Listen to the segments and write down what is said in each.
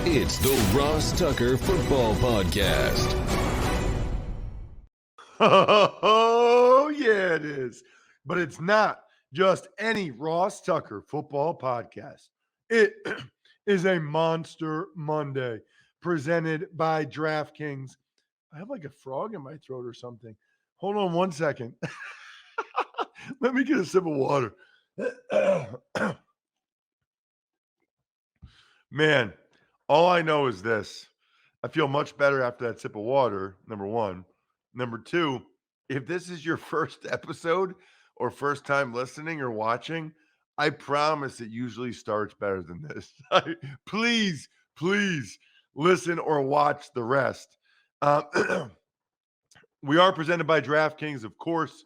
It's the Ross Tucker Football Podcast. Oh, yeah, it is. But it's not just any Ross Tucker Football Podcast. It is a Monster Monday presented by DraftKings. I have like a frog in my throat or something. Hold on one second. Let me get a sip of water. Man, all I know is this. I feel much better after that sip of water, number one. Number two, if this is your first episode or first time listening or watching, I promise it usually starts better than this. Please, please listen or watch the rest. We are presented by DraftKings, of course.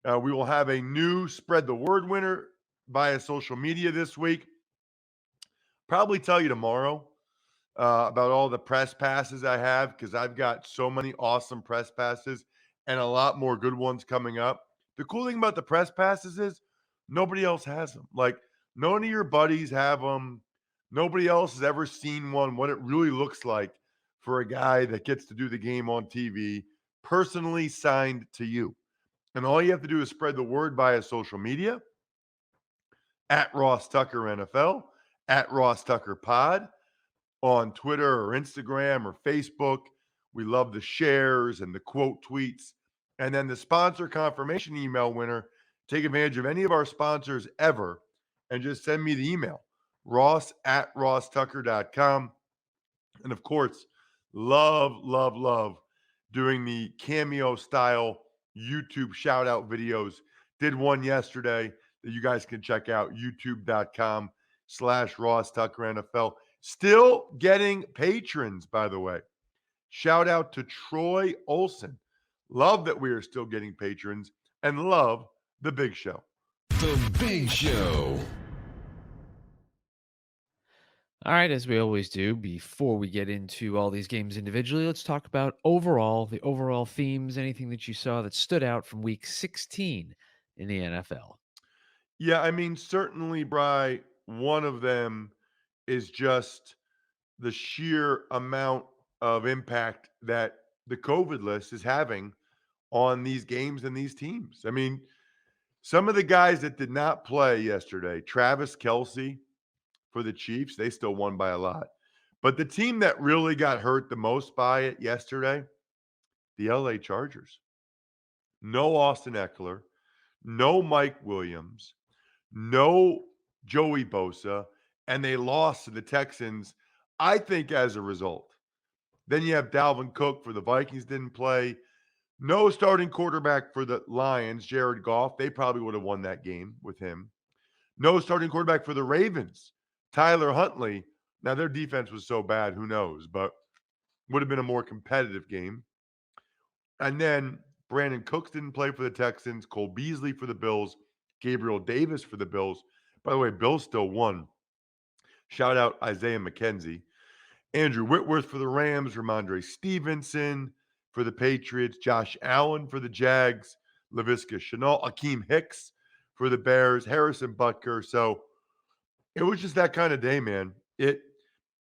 We will have a new Spread the Word winner via social media this week. Probably tell you tomorrow about all the press passes I have because I've got so many awesome press passes and a lot more good ones coming up. The cool thing about the press passes is nobody else has them. Like, none of your buddies have them. Nobody else has ever seen one, what it really looks like for a guy that gets to do the game on TV, personally signed to you. And all you have to do is spread the word via social media at Ross Tucker NFL, at Ross Tucker Pod on Twitter or Instagram or Facebook. We love the shares and the quote tweets. And then the sponsor confirmation email winner, take advantage of any of our sponsors ever and just send me the email, ross@rosstucker.com. And of course, love doing the cameo style YouTube shout out videos. Did one yesterday that you guys can check out, youtube.com/Ross Tucker NFL. Still getting patrons, by the way. Shout out to Troy Olson. Love that we are still getting patrons and love the big show. The Big Show. All right, as we always do, before we get into all these games individually, let's talk about the overall themes, anything that you saw that stood out from week 16 in the NFL. Yeah, I mean, certainly, Bry, one of them is just the sheer amount of impact that the COVID list is having on these games and these teams. I mean, some of the guys that did not play yesterday, Travis Kelce for the Chiefs, they still won by a lot. But the team that really got hurt the most by it yesterday, the LA Chargers. No Austin Eckler, no Mike Williams, no Joey Bosa, and they lost to the Texans, I think, as a result. Then you have Dalvin Cook for the Vikings didn't play. No starting quarterback for the Lions, Jared Goff. They probably would have won that game with him. No starting quarterback for the Ravens, Tyler Huntley. Now, their defense was so bad, who knows, but would have been a more competitive game. And then Brandon Cooks didn't play for the Texans, Cole Beasley for the Bills, Gabriel Davis for the Bills. By the way, Bills still won. Shout out Isaiah McKenzie. Andrew Whitworth for the Rams, Ramondre Stevenson for the Patriots, Josh Allen for the Jags, Laviska Shenault, Akeem Hicks for the Bears, Harrison Butker. So it was just that kind of day, man. It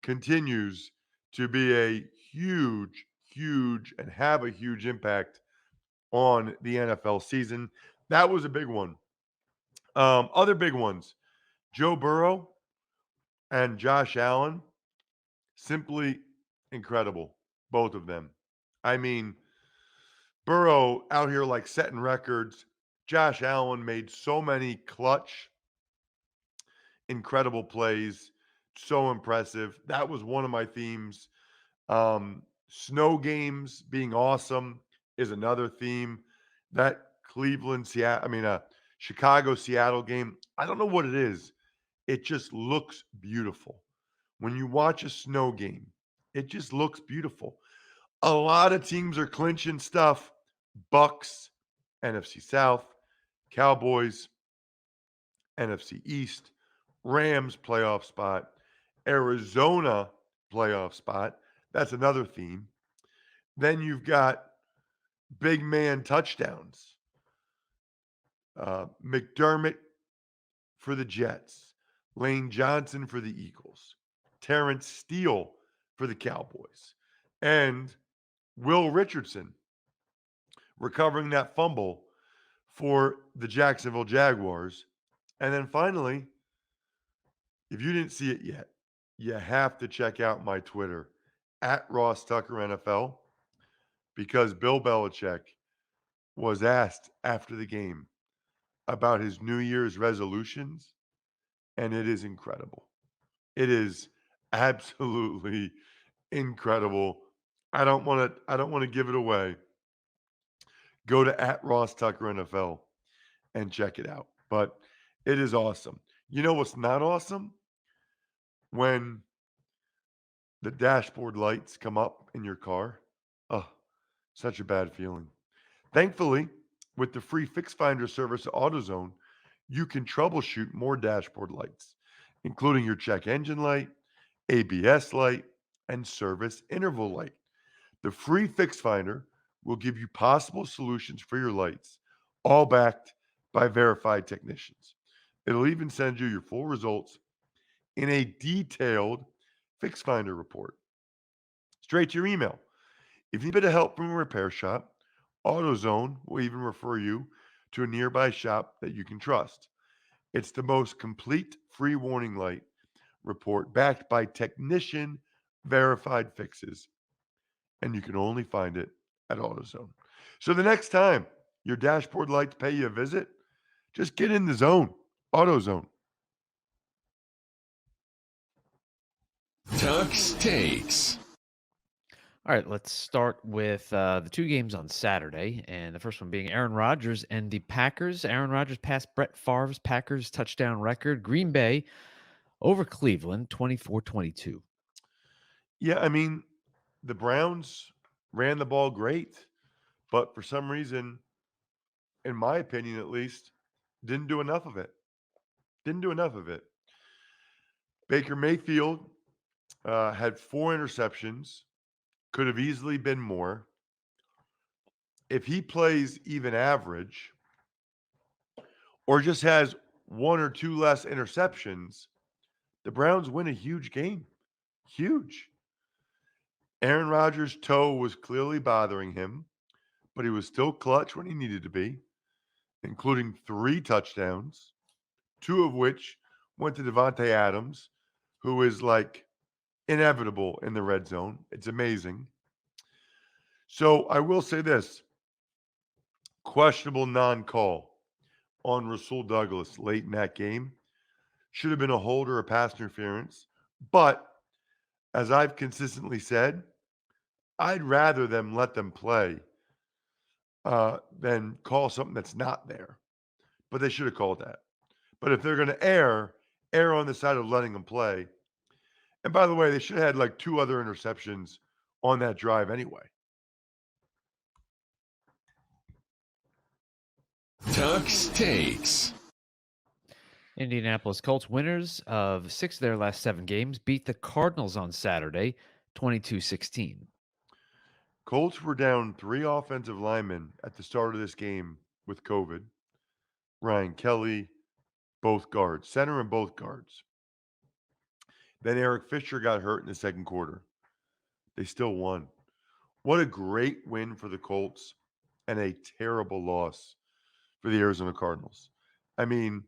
continues to be a huge, and have a huge impact on the NFL season. That was a big one. Other big ones, Joe Burrow and Josh Allen, simply incredible, both of them. I mean, Burrow out here like setting records. Josh Allen made so many clutch, incredible plays. So impressive. That was one of my themes. Snow games being awesome is another theme. That Chicago Seattle game, I don't know what it is. It just looks beautiful. When you watch a snow game, it just looks beautiful. A lot of teams are clinching stuff. Bucks, NFC South, Cowboys, NFC East, Rams playoff spot, Arizona playoff spot. That's another theme. Then you've got big man touchdowns. McDermott for the Jets, Lane Johnson for the Eagles, Terrence Steele for the Cowboys, and Will Richardson recovering that fumble for the Jacksonville Jaguars. And then finally, if you didn't see it yet, you have to check out my Twitter at Ross Tucker NFL, because Bill Belichick was asked after the game about his New Year's resolutions, and it is incredible. It is absolutely incredible. I don't want to give it away. Go to at Ross Tucker NFL and check it out. But it is awesome. You know what's not awesome? When the dashboard lights come up in your car. Oh, such a bad feeling. Thankfully, with the free Fix Finder service at AutoZone, you can troubleshoot more dashboard lights, including your check engine light, ABS light, and service interval light. The free Fix Finder will give you possible solutions for your lights, all backed by verified technicians. It'll even send you your full results in a detailed Fix Finder report straight to your email. If you need a bit of help from a repair shop, AutoZone will even refer you to a nearby shop that you can trust. It's the most complete free warning light report backed by technician verified fixes, and you can only find it at AutoZone. So the next time your dashboard lights pay you a visit, just get in the zone. AutoZone. Tuck's Takes. All right, let's start with the two games on Saturday, and the first one being Aaron Rodgers and the Packers. Aaron Rodgers passed Brett Favre's Packers touchdown record. Green Bay over Cleveland, 24-22. Yeah, I mean, the Browns ran the ball great, but for some reason, in my opinion at least, didn't do enough of it. Didn't do enough of it. Baker Mayfield had 4 interceptions, could have easily been more. If he plays even average or just has 1 or 2 less interceptions, the Browns win a huge game. Huge. Aaron Rodgers' toe was clearly bothering him, but he was still clutch when he needed to be, including 3 touchdowns, 2 of which went to Devontae Adams, who is like inevitable in the red zone. It's amazing. So I will say this: questionable non-call on Rasul Douglas late in that game. Should have been a hold or a pass interference. But as I've consistently said, I'd rather them let them play than call something that's not there. But they should have called that. But if they're going to err on the side of letting them play. And by the way, they should have had like 2 other interceptions on that drive anyway. Tuck's Takes. Indianapolis Colts, winners of 6 of their last 7 games, beat the Cardinals on Saturday, 22-16. Colts were down 3 offensive linemen at the start of this game with COVID. Ryan Kelly, both guards, center and both guards. Then Eric Fisher got hurt in the second quarter. They still won. What a great win for the Colts and a terrible loss for the Arizona Cardinals. I mean,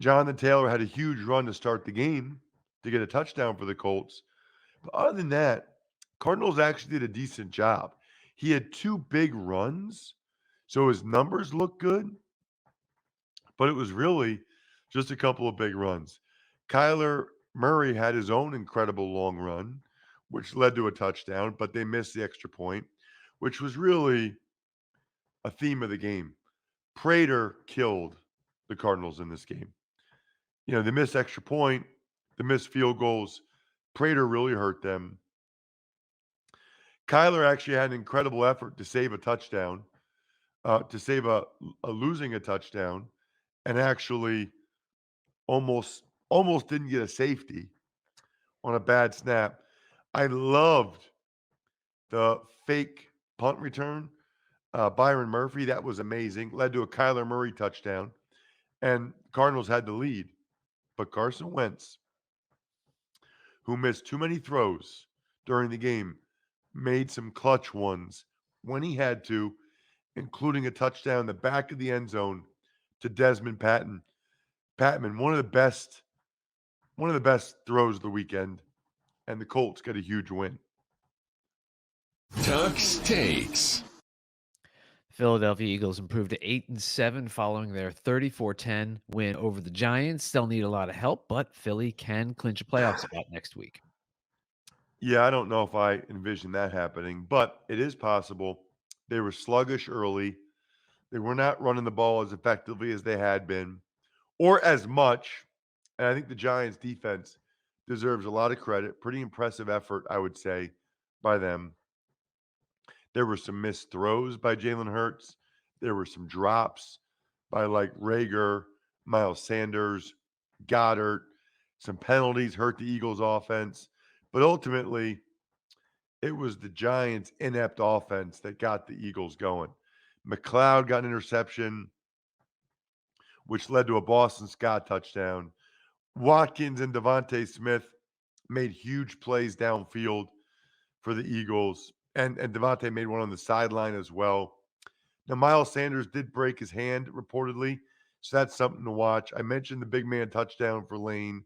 Jonathan Taylor had a huge run to start the game to get a touchdown for the Colts. But other than that, Cardinals actually did a decent job. He had 2 big runs, so his numbers look good, but it was really just a couple of big runs. Kyler Murray had his own incredible long run, which led to a touchdown, but they missed the extra point, which was really a theme of the game. Prater killed the Cardinals in this game. You know, the missed extra point, the missed field goals. Prater really hurt them. Kyler actually had an incredible effort to save a touchdown, to save a losing a touchdown, and actually almost didn't get a safety on a bad snap. I loved the fake punt return. Byron Murphy, that was amazing. Led to a Kyler Murray touchdown. And Cardinals had the lead. But Carson Wentz who missed too many throws during the game, made some clutch ones when he had to, including a touchdown in the back of the end zone to Desmond Patman, one of the best throws of the weekend, and the Colts get a huge win. Tuck's Takes. Philadelphia Eagles improved to 8-7 following their 34-10 win over the Giants. They'll need a lot of help, but Philly can clinch a playoff spot next week. Yeah, I don't know if I envision that happening, but it is possible. They were sluggish early. They were not running the ball as effectively as they had been, or as much. And I think the Giants' defense deserves a lot of credit. Pretty impressive effort, I would say, by them. There were some missed throws by Jalen Hurts. There were some drops by like Rager, Miles Sanders, Goddard. Some penalties hurt the Eagles' offense. But ultimately, it was the Giants' inept offense that got the Eagles going. McLeod got an interception, which led to a Boston Scott touchdown. Watkins and Devontae Smith made huge plays downfield for the Eagles, and Devontae made one on the sideline as well. Now, Miles Sanders did break his hand reportedly, so that's something to watch. I mentioned the big man touchdown for Lane.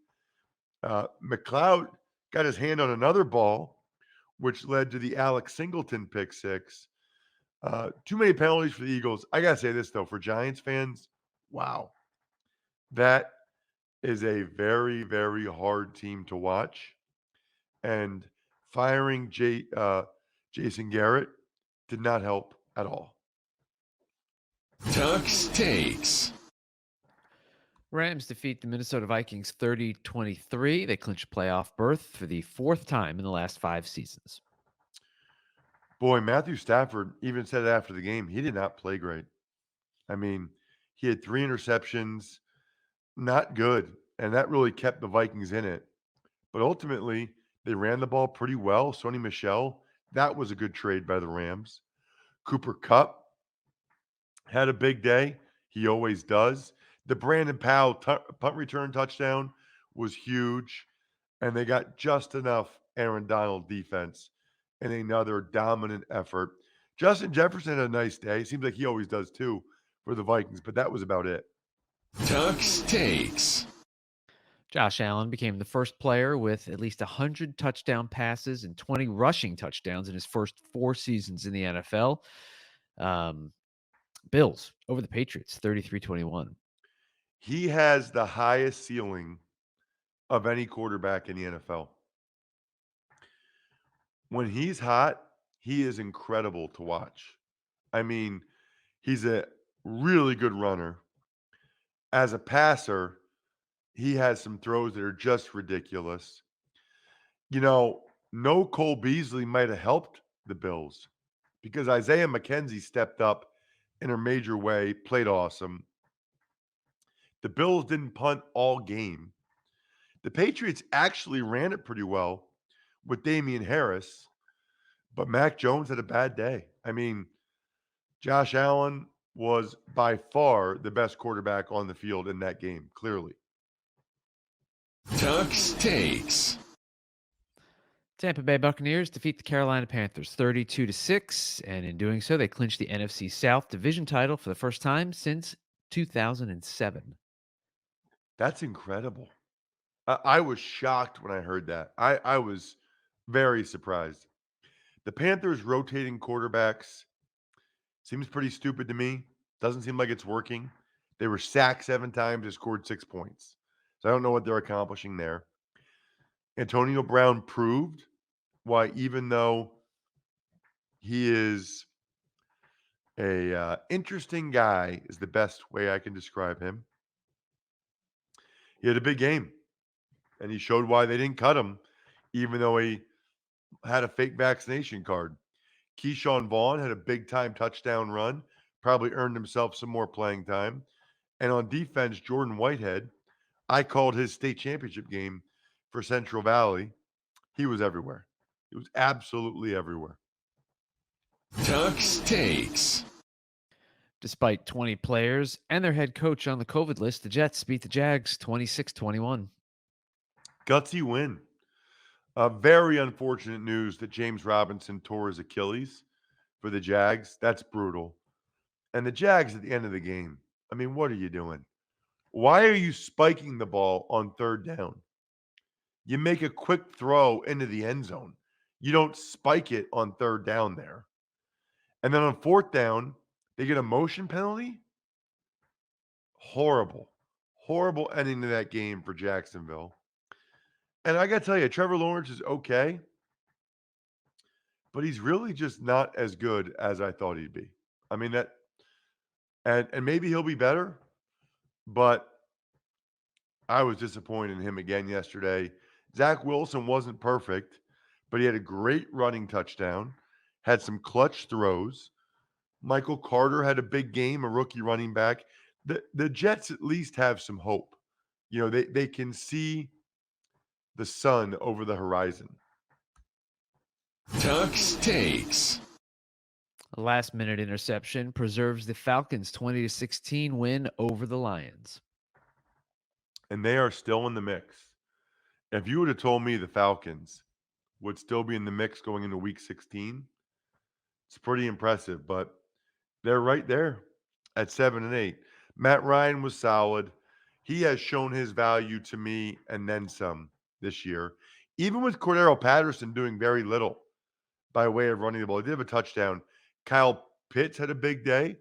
McLeod got his hand on another ball, which led to the Alex Singleton pick six. Too many penalties for the Eagles. I got to say this, though, for Giants fans, wow. That is a very, very hard team to watch. And firing Jason Garrett did not help at all. Tuck's Takes. Rams defeat the Minnesota Vikings 30-23. They clinch a playoff berth for the fourth time in the last 5 seasons. Boy, Matthew Stafford even said after the game, he did not play great. I mean, he had 3 interceptions, not good, and that really kept the Vikings in it. But ultimately, they ran the ball pretty well. Sony Michel, that was a good trade by the Rams. Cooper Kupp had a big day. He always does. The Brandon Powell punt return touchdown was huge, and they got just enough Aaron Donald defense in another dominant effort. Justin Jefferson had a nice day. Seems like he always does too for the Vikings, but that was about it. Tuck's Takes. Josh Allen became the first player with at least 100 touchdown passes and 20 rushing touchdowns in his first 4 seasons in the NFL. Bills over the Patriots, 33-21. He has the highest ceiling of any quarterback in the NFL. When he's hot, he is incredible to watch. I mean, he's a really good runner. As a passer, he has some throws that are just ridiculous. You know, no Cole Beasley might have helped the Bills because Isaiah McKenzie stepped up in a major way, played awesome. The Bills didn't punt all game. The Patriots actually ran it pretty well with Damian Harris, but Mac Jones had a bad day. I mean, Josh Allen was by far the best quarterback on the field in that game, clearly. Tuck's Takes. Tampa Bay Buccaneers defeat the Carolina Panthers 32-6, and in doing so, they clinch the NFC South division title for the first time since 2007. That's incredible. I was shocked when I heard that. I was very surprised. The Panthers rotating quarterbacks seems pretty stupid to me. Doesn't seem like it's working. They were sacked 7 times and scored 6 points. So I don't know what they're accomplishing there. Antonio Brown proved why, even though he is a interesting guy, is the best way I can describe him. He had a big game, and he showed why they didn't cut him, even though he had a fake vaccination card. Keyshawn Vaughn had a big-time touchdown run, probably earned himself some more playing time. And on defense, Jordan Whitehead, I called his state championship game for Central Valley. He was everywhere. He was absolutely everywhere. Tuck's Takes. Despite 20 players and their head coach on the COVID list, the Jets beat the Jags 26-21. Gutsy win. Very unfortunate news that James Robinson tore his Achilles for the Jags. That's brutal. And the Jags at the end of the game, I mean, what are you doing? Why are you spiking the ball on third down? You make a quick throw into the end zone. You don't spike it on third down there. And then on fourth down, they get a motion penalty. Horrible, horrible ending to that game for Jacksonville. And I got to tell you, Trevor Lawrence is okay, but he's really just not as good as I thought he'd be. I mean, and maybe he'll be better, but I was disappointed in him again yesterday. Zach Wilson wasn't perfect, but he had a great running touchdown, had some clutch throws. Michael Carter had a big game, a rookie running back. The Jets at least have some hope. You know, they can see the sun over the horizon. Tuck's Takes. A last-minute interception preserves the Falcons' 20-16 win over the Lions. And they are still in the mix. If you would have told me the Falcons would still be in the mix going into week 16, it's pretty impressive, but they're right there at 7-8. Matt Ryan was solid. He has shown his value to me and then some this year. Even with Cordero Patterson doing very little by way of running the ball. He did have a touchdown. Kyle Pitts had a big day.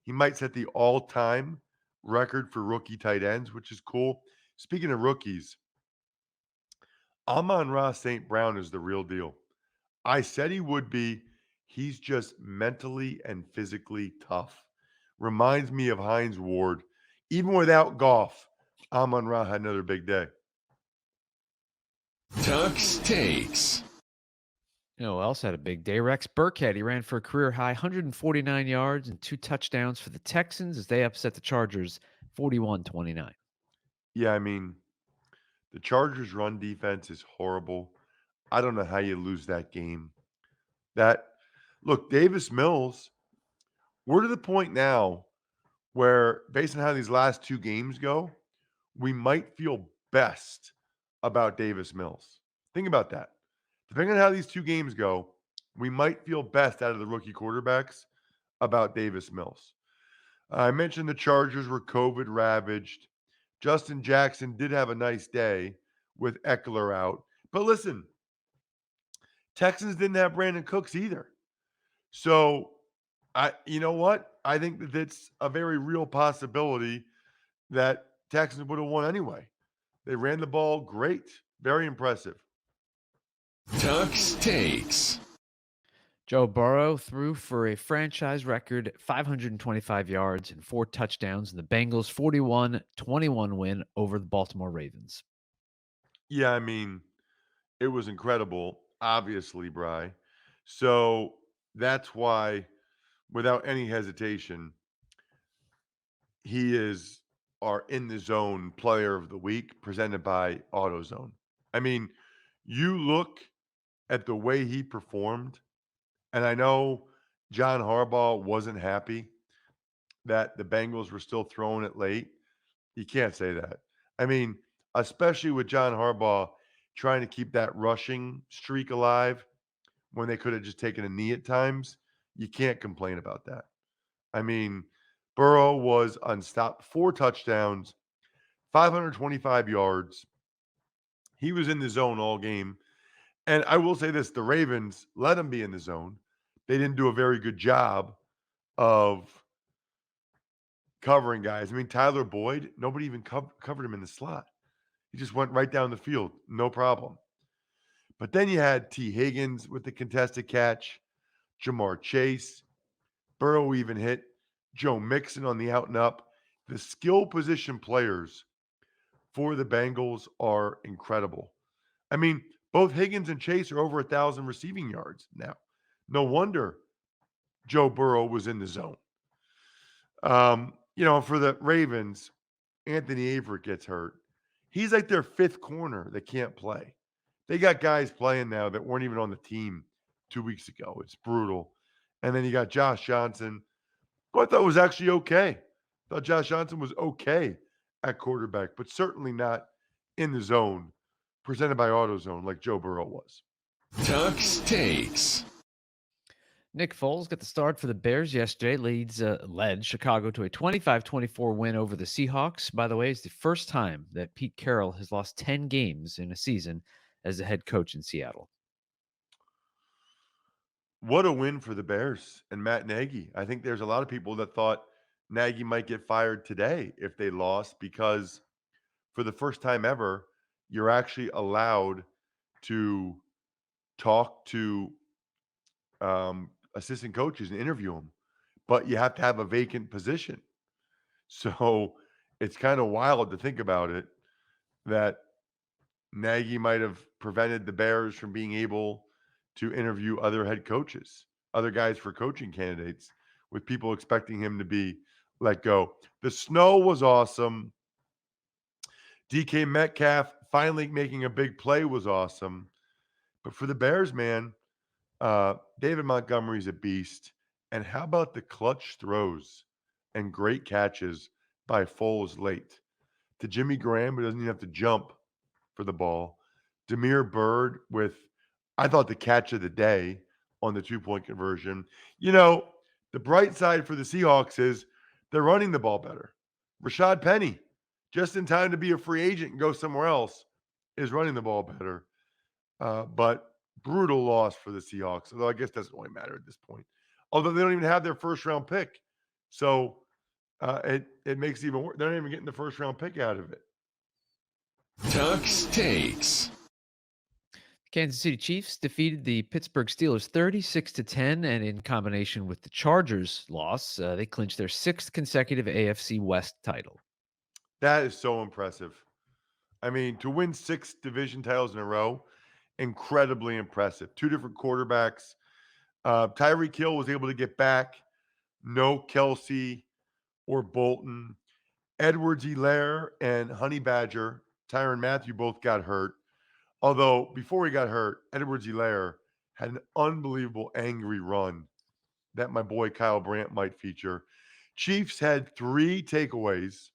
He might set the all-time record for rookie tight ends, which is cool. Speaking of rookies, Amon-Ra St. Brown is the real deal. I said he would be. He's just mentally and physically tough. Reminds me of Hines Ward. Even without Goff, Amon-Ra had another big day. Tuck's Takes. You know who else had a big day? Rex Burkhead. He ran for a career-high 149 yards and 2 touchdowns for the Texans as they upset the Chargers 41-29. Yeah, I mean, the Chargers' run defense is horrible. I don't know how you lose that game. Look, Davis Mills, we're to the point now where, based on how these last 2 games go, we might feel best about Davis Mills. Think about that. Depending on how these 2 games go, we might feel best out of the rookie quarterbacks about Davis Mills. I mentioned the Chargers were COVID ravaged. Justin Jackson did have a nice day with Eckler out. But listen, Texans didn't have Brandon Cooks either. So, you know what? I think that it's a very real possibility that Texans would have won anyway. They ran the ball great. Very impressive. Tuck's Takes. Joe Burrow threw for a franchise record 525 yards and 4 touchdowns in the Bengals' 41-21 win over the Baltimore Ravens. Yeah, I mean, it was incredible, obviously, Bry. So that's why, without any hesitation, he is our in the zone player of the week presented by AutoZone. I mean, you look at the way he performed, and I know John Harbaugh wasn't happy that the Bengals were still throwing it late. You can't say that. I mean, especially with John Harbaugh trying to keep that rushing streak alive when they could have just taken a knee at times, you can't complain about that. I mean, Burrow was unstoppable. 4 touchdowns, 525 yards. He was in the zone all game. And I will say this, the Ravens let him be in the zone. They didn't do a very good job of covering guys. I mean, Tyler Boyd, nobody even covered him in the slot. He just went right down the field, no problem. But then you had T. Higgins with the contested catch, Jamar Chase, Burrow even hit Joe Mixon on the out and up. The skill position players for the Bengals are incredible. I mean, both Higgins and Chase are over 1,000 receiving yards now. No wonder Joe Burrow was in the zone. For the Ravens, Anthony Averett gets hurt. He's like their 5th corner that can't play. They got guys playing now that weren't even on the team 2 weeks ago. It's brutal. And then you got Josh Johnson, who I thought was actually okay. I thought Josh Johnson was okay at quarterback, but certainly not in the zone presented by AutoZone like Joe Burrow was. Tuck's Takes. Nick Foles got the start for the Bears yesterday, led Chicago to a 25-24 win over the Seahawks. By the way, it's the first time that Pete Carroll has lost 10 games in a season as the head coach in Seattle. What a win for the Bears and Matt Nagy. I think there's a lot of people that thought Nagy might get fired today if they lost, because for the first time ever, you're actually allowed to talk to assistant coaches and interview them, but you have to have a vacant position. So it's kind of wild to think about it, that Nagy might have prevented the Bears from being able to interview other head coaches, other guys for coaching candidates, with people expecting him to be let go. The snow was awesome. DK Metcalf finally making a big play was awesome. But for the Bears, man, David Montgomery's a beast. And how about the clutch throws and great catches by Foles late to Jimmy Graham, who doesn't even have to jump for the ball. Demir Bird with, I thought, the catch of the day on the 2-point conversion. You know, the bright side for the Seahawks is they're running the ball better. Rashad Penny, just in time to be a free agent and go somewhere else, is running the ball better. But brutal loss for the Seahawks, although I guess it doesn't really matter at this point. Although they don't even have their first-round pick. So it makes it even worse. They're not even getting the first-round pick out of it. Tuck's Takes. Kansas City Chiefs defeated the Pittsburgh Steelers 36-10, and in combination with the Chargers' loss, they clinched their sixth consecutive AFC West title. That is so impressive. I mean, to win 6 division titles in a row, incredibly impressive. 2 different quarterbacks. Tyreek Hill was able to get back. No Kelsey or Bolton. Edwards-Helaire and Honey Badger, Tyrann Mathieu, both got hurt. Although, before he got hurt, Edwards-Helaire had an unbelievable angry run that my boy Kyle Brandt might feature. Chiefs had 3 takeaways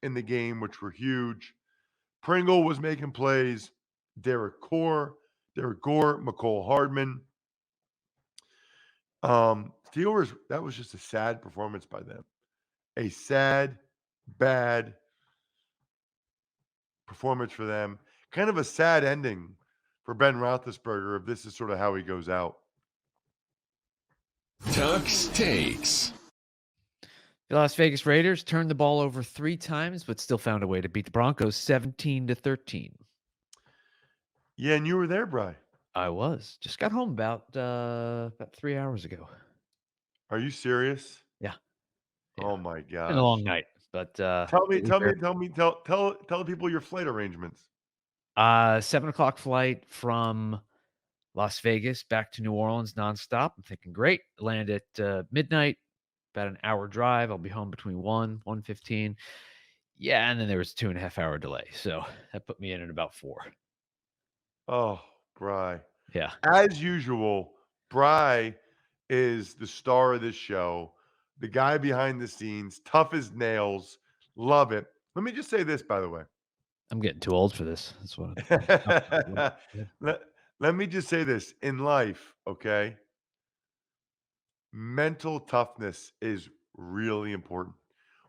in the game, which were huge. Pringle was making plays. Derek Gore, McCole Hardman. Steelers, that was just a sad performance by them. A sad, bad performance for them. Kind of a sad ending for Ben Roethlisberger if this is sort of how he goes out. Tuck's Takes. The Las Vegas Raiders turned the ball over 3 times, but still found a way to beat the Broncos 17-13. Yeah, and you were there, Bri. I was. Just got home about 3 hours ago. Are you serious? Yeah. Oh my gosh. Been a long night, but Tell the people your flight arrangements. 7:00 flight from Las Vegas back to New Orleans nonstop. I'm thinking, great. Land at midnight, about an hour drive. I'll be home between 1:15. Yeah, and then there was a 2.5 hour delay. So that put me in at about 4. Oh, Bri. Yeah. As usual, Bri is the star of this show, the guy behind the scenes, tough as nails. Love it. Let me just say this, by the way. I'm getting too old for this. That's what let me just say this. In life, okay, mental toughness is really important.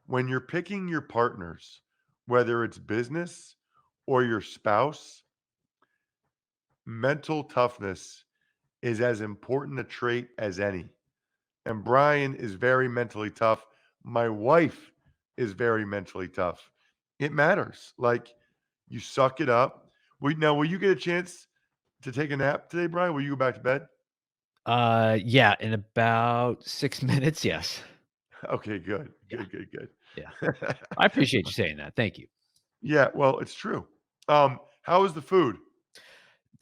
When you're picking your partners, whether it's business or your spouse, mental toughness is as important a trait as any. And Brian is very mentally tough. My wife is very mentally tough. It matters. Like, you suck it up. Will you get a chance to take a nap today, Brian? Will you go back to bed? Yeah, in about 6 minutes, yes. Okay, good. Yeah. Good. Yeah. I appreciate you saying that. Thank you. Yeah, well, it's true. How was the food?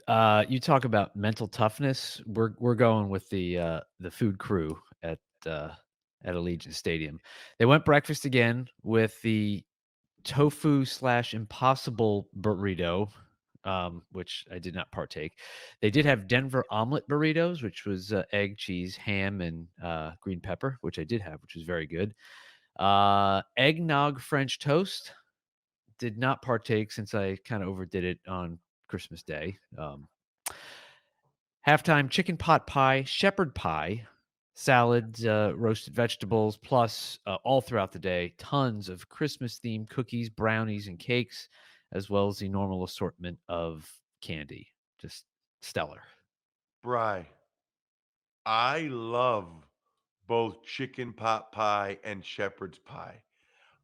You talk about mental toughness. We're going with the food crew at Allegiant Stadium. They went breakfast again with the tofu/impossible burrito, which I did not partake. They did have Denver omelet burritos, which was egg, cheese, ham, and green pepper, which I did have, which was very good. Eggnog French toast. Did not partake since I kind of overdid it on Christmas Day. Halftime chicken pot pie, shepherd pie, salads, roasted vegetables, plus all throughout the day, tons of Christmas-themed cookies, brownies, and cakes, as well as the normal assortment of candy. Just stellar. Bry, I love both chicken pot pie and shepherd's pie.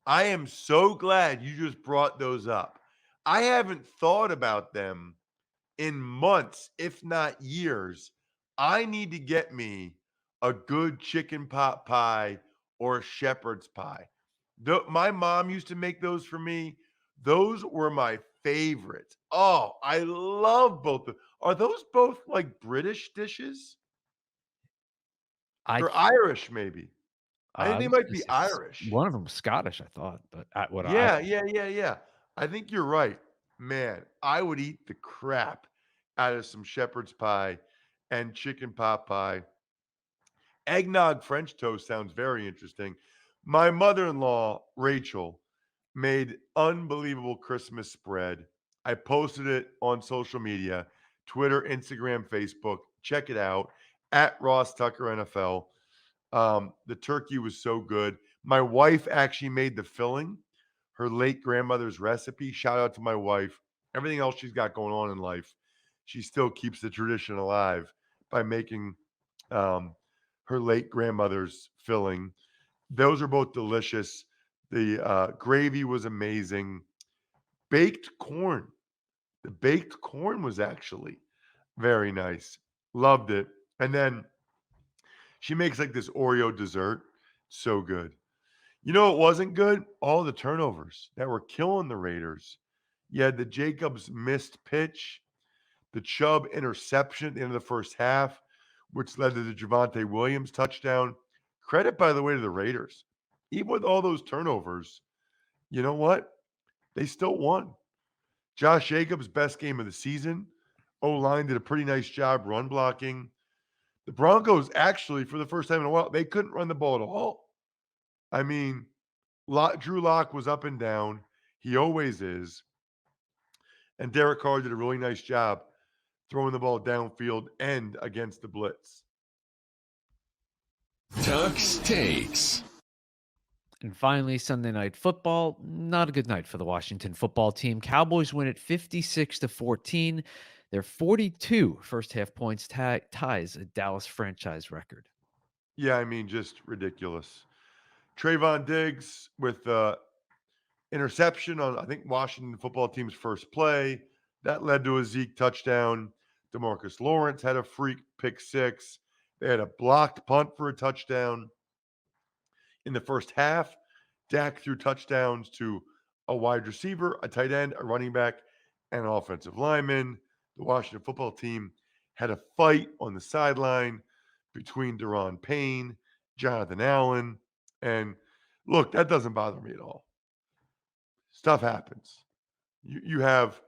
I am so glad you just brought those up. I haven't thought about them in months, if not years. I need to get me a good chicken pot pie or a shepherd's pie. My mom used to make those for me. Those were my favorites. Oh, I love both. Are those both like British dishes I or Irish? Maybe I think I they was might gonna be say Irish. one of them was Scottish, I thought, but what I Yeah. I think you're right. Man, I would eat the crap out of some shepherd's pie and chicken pot pie. Eggnog French toast sounds very interesting. My mother-in-law, Rachel, made unbelievable Christmas spread. I posted it on social media, Twitter, Instagram, Facebook. Check it out at Ross Tucker NFL. The turkey was so good. My wife actually made the filling, her late grandmother's recipe. Shout out to my wife. Everything else she's got going on in life, she still keeps the tradition alive by making um, her late grandmother's filling. Those are both delicious. The gravy was amazing. Baked corn. The baked corn was actually very nice. Loved it. And then she makes like this Oreo dessert. So good. You know it wasn't good? All the turnovers that were killing the Raiders. You had the Jacobs missed pitch, the Chubb interception at the end of the first half, which led to the Javonte Williams touchdown. Credit, by the way, to the Raiders. Even with all those turnovers, you know what? They still won. Josh Jacobs, best game of the season. O-line did a pretty nice job run blocking. The Broncos actually, for the first time in a while, they couldn't run the ball at all. I mean, Drew Lock was up and down. He always is. And Derek Carr did a really nice job throwing the ball downfield and against the blitz. Tuck's Takes. And finally, Sunday Night Football. Not a good night for the Washington football team. Cowboys win it 56-14. Their 42 first half points ties a Dallas franchise record. Yeah, I mean, just ridiculous. Trayvon Diggs with interception on, I think, Washington football team's first play. That led to a Zeke touchdown. DeMarcus Lawrence had a freak pick six. They had a blocked punt for a touchdown. In the first half, Dak threw touchdowns to a wide receiver, a tight end, a running back, and an offensive lineman. The Washington football team had a fight on the sideline between Daron Payne, Jonathan Allen, and look, that doesn't bother me at all. Stuff happens. You have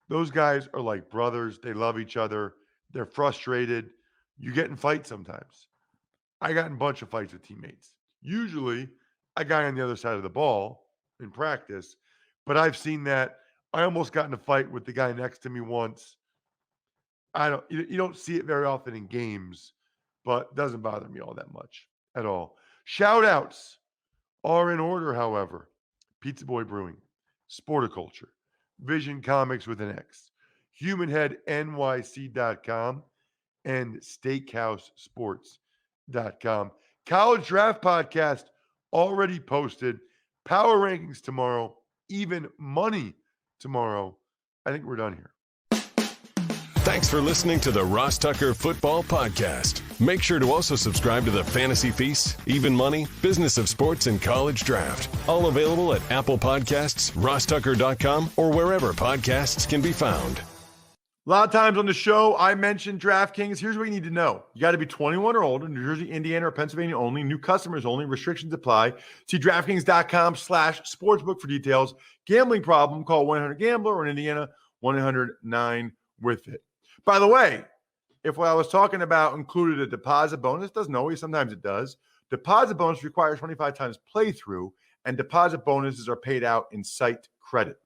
those guys are like brothers. They love each other. They're frustrated. You get in fights sometimes. I got in a bunch of fights with teammates. Usually a guy on the other side of the ball in practice, but I've seen that. I almost got in a fight with the guy next to me once. You don't see it very often in games, but it doesn't bother me all that much at all. Shout outs are in order, however. Pizza Boy Brewing, Sporticulture, Vision Comics with an X, HumanHeadNYC.com, and SteakhouseSports.com. College Draft Podcast already posted. Power rankings tomorrow, even money tomorrow. I think we're done here. Thanks for listening to the Ross Tucker Football Podcast. Make sure to also subscribe to the Fantasy Feast, Even Money, Business of Sports, and College Draft. All available at Apple Podcasts, rosstucker.com, or wherever podcasts can be found. A lot of times on the show, I mentioned DraftKings. Here's what you need to know. You got to be 21 or older, New Jersey, Indiana, or Pennsylvania only. New customers only. Restrictions apply. See DraftKings.com/sportsbook for details. Gambling problem, call 1-800-GAMBLER, or in Indiana, 1-800-9-WITH-IT. By the way, if what I was talking about included a deposit bonus, doesn't always, sometimes it does. Deposit bonus requires 25 times playthrough, and deposit bonuses are paid out in site credit.